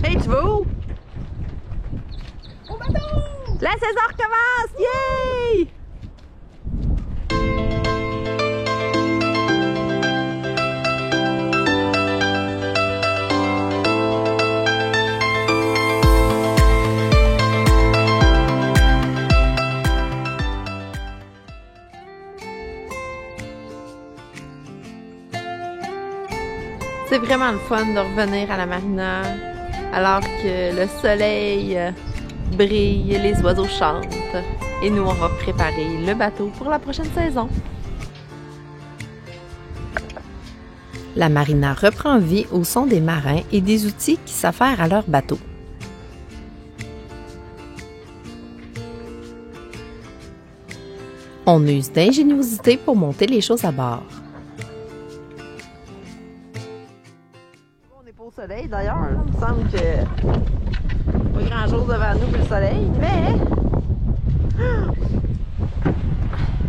Hey, tu vas où? Au bateau! La saison recommence! Yay! C'est vraiment le fun de revenir à la marina alors que le soleil brille, les oiseaux chantent et nous on va préparer le bateau pour la prochaine saison. La marina reprend vie au son des marins et des outils qui s'affairent à leur bateau. On use d'ingéniosité pour monter les choses à bord. On n'est pas au soleil d'ailleurs, il me semble que pas grand chose devant nous que le soleil, mais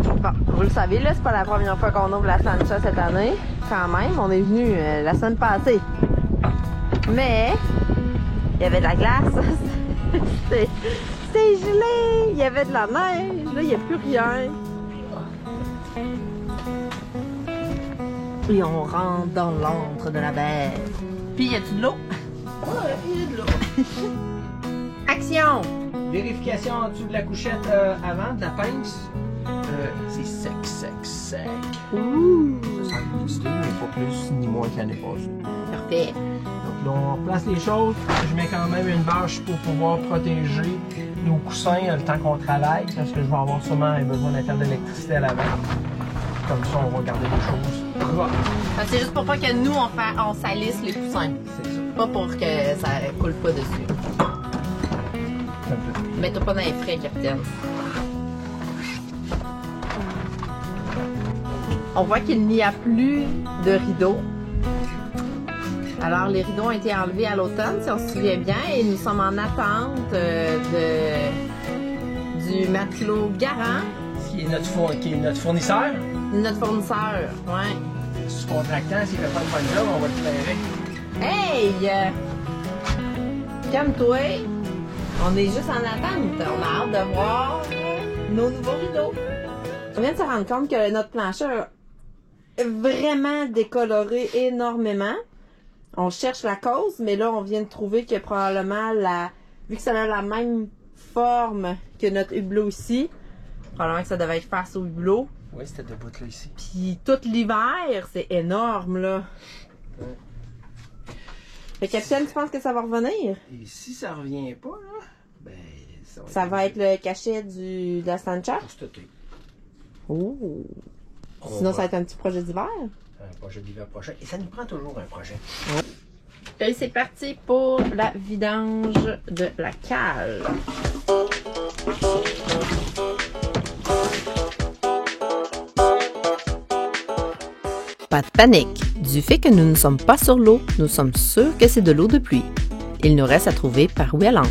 bon, vous le savez là, c'est pas la première fois qu'on ouvre la Sancha cette année. Quand même, on est venu la semaine passée. Mais il y avait de la glace, c'était gelé, il y avait de la neige, là il n'y a plus rien. Et on rentre dans l'antre de la baie. Puis y a-tu de l'eau? Ouais, il y a de l'eau. Action! Vérification en dessous de la couchette avant, de la pince. C'est sec. Ouh! Ça semble exister, mais pas plus ni moins que l'année passée. Parfait. Donc là, on replace les choses. Je mets quand même une bâche pour pouvoir protéger nos coussins le temps qu'on travaille, parce que je vais avoir sûrement besoin d'un fer d'électricité à l'avant. Comme ça, on va garder les choses propres. C'est juste pour pas que nous, on salisse les coussins. C'est ça. Pas pour que ça coule pas dessus. Mets-toi pas dans les frais, capitaine. On voit qu'il n'y a plus de rideaux. Alors, les rideaux ont été enlevés à l'automne, si on se souvient bien, et nous sommes en attente du matelot Garant. Qui est notre fournisseur. Notre fournisseur, ouais. Sous-contractant, s'il fait pas une bonne job, on va le clairer. Hey! Calme-toi! On est juste en attente. On a hâte de voir nos nouveaux rideaux. On vient de se rendre compte que notre plancher a vraiment décoloré énormément. On cherche la cause, mais là, on vient de trouver que probablement, vu que ça a la même forme que notre hublot ici, probablement que ça devait être face au hublot. Oui, c'était debout là ici. Puis tout l'hiver, c'est énorme, là. Ouais. Fait capitaine, tu penses que ça va revenir? Et si ça revient pas, là, ben, Ça va être le cachet de la Sancha? pour cet été. Oh! Sinon, ça va être un petit projet d'hiver. Un projet d'hiver prochain. Et ça nous prend toujours un projet. Et c'est parti pour la vidange de la cale. Pas de panique. Du fait que nous ne sommes pas sur l'eau, nous sommes sûrs que c'est de l'eau de pluie. Il nous reste à trouver par où elle entre.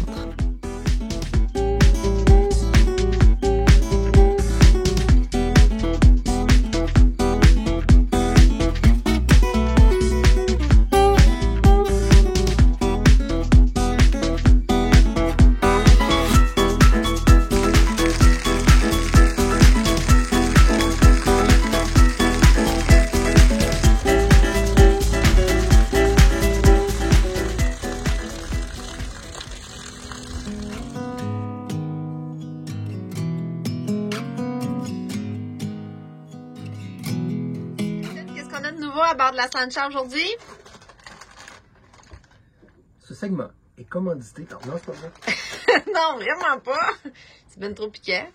À bord de la Sancha aujourd'hui? Ce segment est commandité par... Non, c'est pas vrai. Non, vraiment pas. C'est bien trop piquant.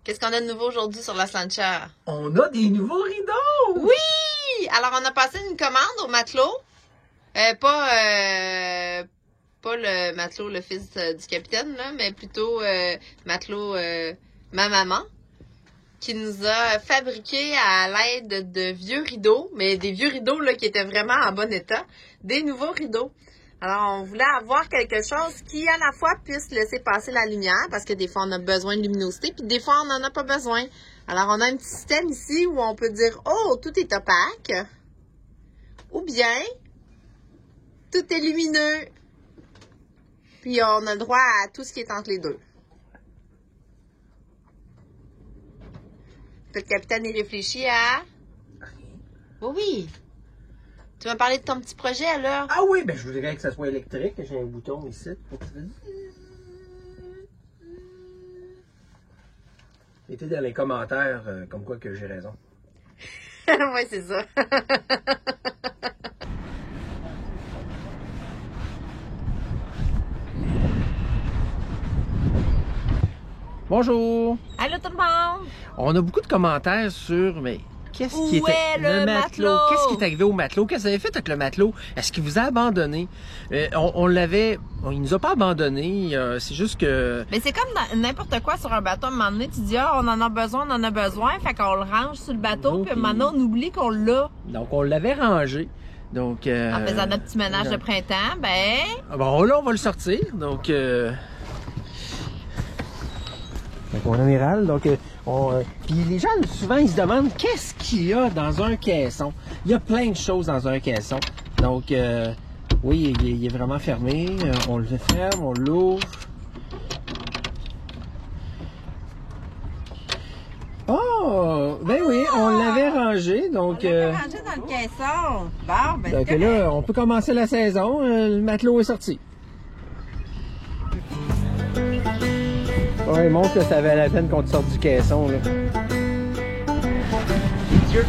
Qu'est-ce qu'on a de nouveau aujourd'hui sur la Sancha? On a des nouveaux rideaux! Oui! Alors, on a passé une commande au matelot. Pas le matelot, le fils du capitaine, là, mais plutôt matelot, ma maman, qui nous a fabriqué à l'aide de vieux rideaux, mais des vieux rideaux là, qui étaient vraiment en bon état, des nouveaux rideaux. Alors, on voulait avoir quelque chose qui, à la fois, puisse laisser passer la lumière, parce que des fois, on a besoin de luminosité, puis des fois, on n'en a pas besoin. Alors, on a un petit système ici où on peut dire « Oh, tout est opaque », ou bien Tout est lumineux. Puis on a le droit à tout ce qui est entre les deux. Le capitaine est réfléchi à... Oui, oui. Tu vas me parler de ton petit projet, alors? Ah oui, ben je voudrais que ça soit électrique. J'ai un bouton ici. Mettez dans les commentaires comme quoi que j'ai raison. Oui, c'est ça. Bonjour! Allô tout le monde! On a beaucoup de commentaires sur, mais qu'est-ce qui Où est le matelot? Qu'est-ce qui est arrivé au matelot? Qu'est-ce que vous avez fait avec le matelot? Est-ce qu'il vous a abandonné? On l'avait... Il nous a pas abandonné, c'est juste que... Mais c'est comme n'importe quoi sur un bateau. À un moment donné, tu dis, ah, on en a besoin, fait qu'on le range sur le bateau, Donc, puis maintenant, on oublie qu'on l'a. Donc, on l'avait rangé. Donc, En faisant notre petit ménage de printemps, ben... Bon, là, on va le sortir. Donc, on amiral, donc puis les gens souvent ils se demandent qu'est-ce qu'il y a dans un caisson. Il y a plein de choses dans un caisson. Donc oui, il est vraiment fermé. On le ferme, on l'ouvre. Oh, ben oui, on l'avait rangé. Donc On l'a rangé dans le caisson. Bon, ben donc c'est là, on peut commencer la saison. Le matelot est sorti. Ouais, montre que ça valait la peine qu'on te sorte du caisson, là. Dieu.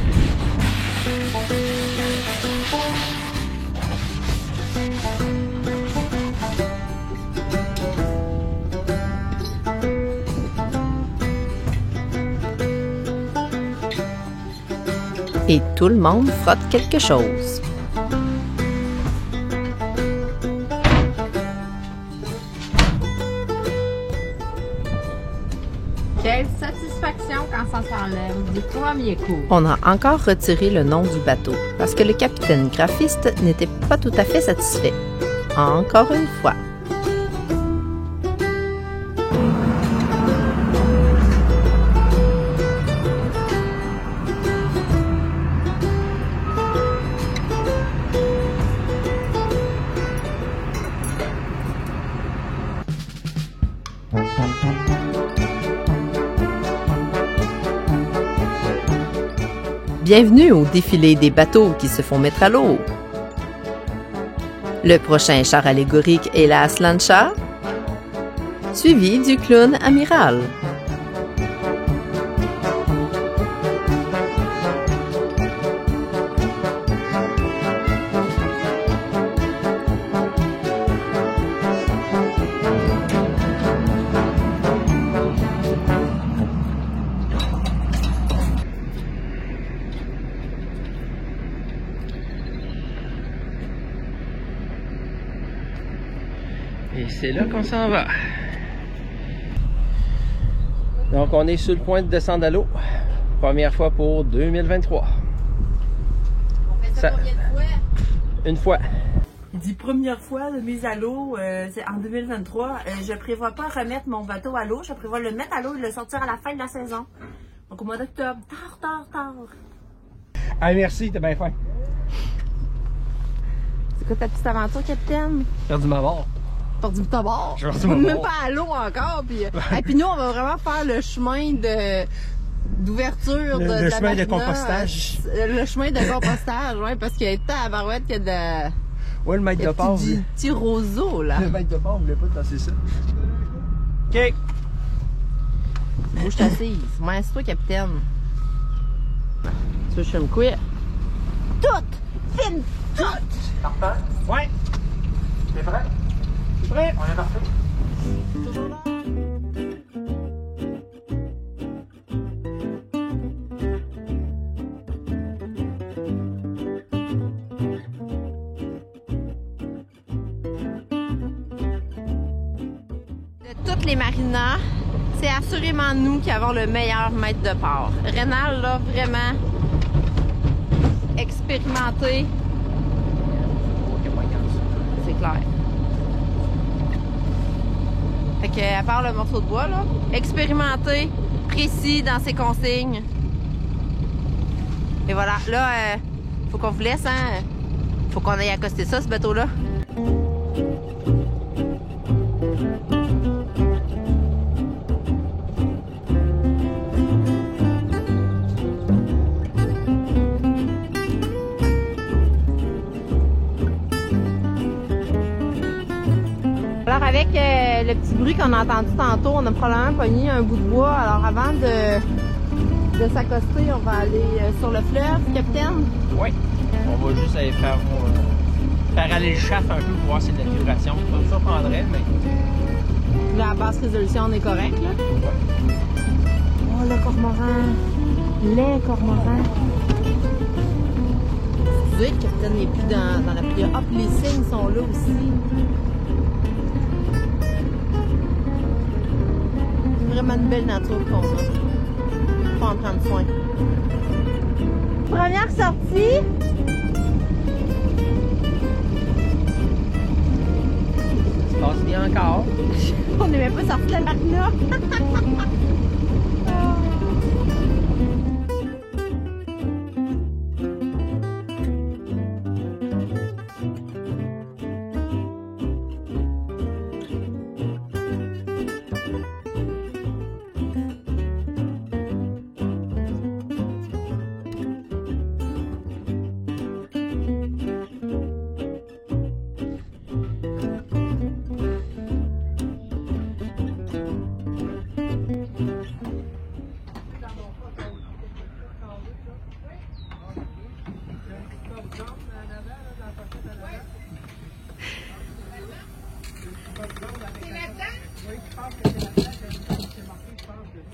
Et tout le monde frotte quelque chose. Quelle satisfaction quand ça s'enlève du premier coup. On a encore retiré le nom du bateau parce que le capitaine graphiste n'était pas tout à fait satisfait. Encore une fois. Bienvenue au défilé des bateaux qui se font mettre à l'eau. Le prochain char allégorique est la Aslancha, suivi du clown amiral. Et c'est là qu'on s'en va. Donc, on est sur le point de descendre à l'eau. Première fois pour 2023. On fait ça combien de fois? Une fois. Il dit première fois de mise à l'eau, c'est en 2023. Je prévois pas remettre mon bateau à l'eau. Je prévois le mettre à l'eau et le sortir à la fin de la saison. Donc au mois d'octobre. Tard. Ah, merci, t'es bien fin. C'est quoi ta petite aventure, capitaine? Perdu ma barre. Perdu ta barre. J'ai perdu On ma n'est même barre. pas à l'eau encore. Puis, et puis nous, on va vraiment faire le chemin d'ouverture Le de la chemin de marina. compostage. Le chemin de compostage, oui, parce qu'il y a tant à barouette qu'il y a de... Ouais, le maître de port. du petit roseau, là. Le maître de port voulait pas te passer ça. OK. Bouge t'assise. Moi, assieds-toi, capitaine. Tu veux que je me couille? Toute! Fine! Toute! Parfait. Ouais. T'es prêt? T'es prêt? On est parti. Toujours là? De toutes les marinas, c'est assurément nous qui avons le meilleur maître de port. Rénal, là, vraiment expérimenté. C'est clair. Fait que, à part le morceau de bois, là, expérimenté, précis dans ses consignes. Et voilà, là, faut qu'on vous laisse, hein. Faut qu'on aille accoster ça, ce bateau-là. Alors avec le petit bruit qu'on a entendu tantôt, on a probablement pogné un bout de bois. Alors avant de s'accoster, on va aller sur le fleuve, capitaine. Oui. On va juste aller faire aller le chaff un peu pour voir si c'est de la vibration. Ça me surprendrait, mais... La basse résolution, on est correct, là. Ouais. Oh, le cormoran. Les cormorans. Excusez, le capitaine n'est plus dans la pluie. Hop, les cygnes sont là aussi. Vraiment une belle nature qu'on a. Faut en prendre soin. Première sortie. Ça se passe bien encore. On n'est même pas sorti de la marina.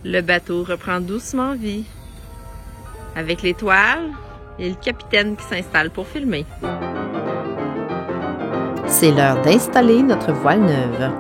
Le bateau reprend doucement vie, avec l'étoile et le capitaine qui s'installe pour filmer. C'est l'heure d'installer notre voile neuve.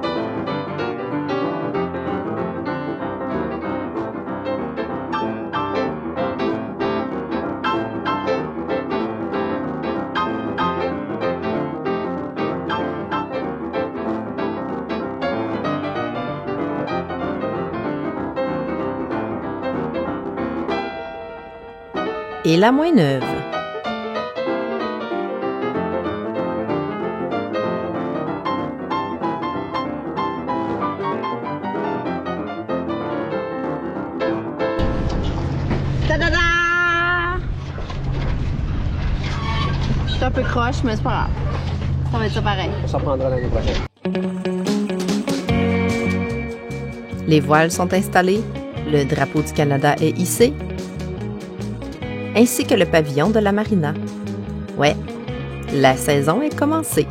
Et la moins neuve. Ta-da-da! Je suis un peu croche, mais c'est pas grave. Ça va être ça pareil. On s'en prendra l'année prochaine. Les voiles sont installées, le drapeau du Canada est hissé, ainsi que le pavillon de la marina. Ouais, la saison est commencée.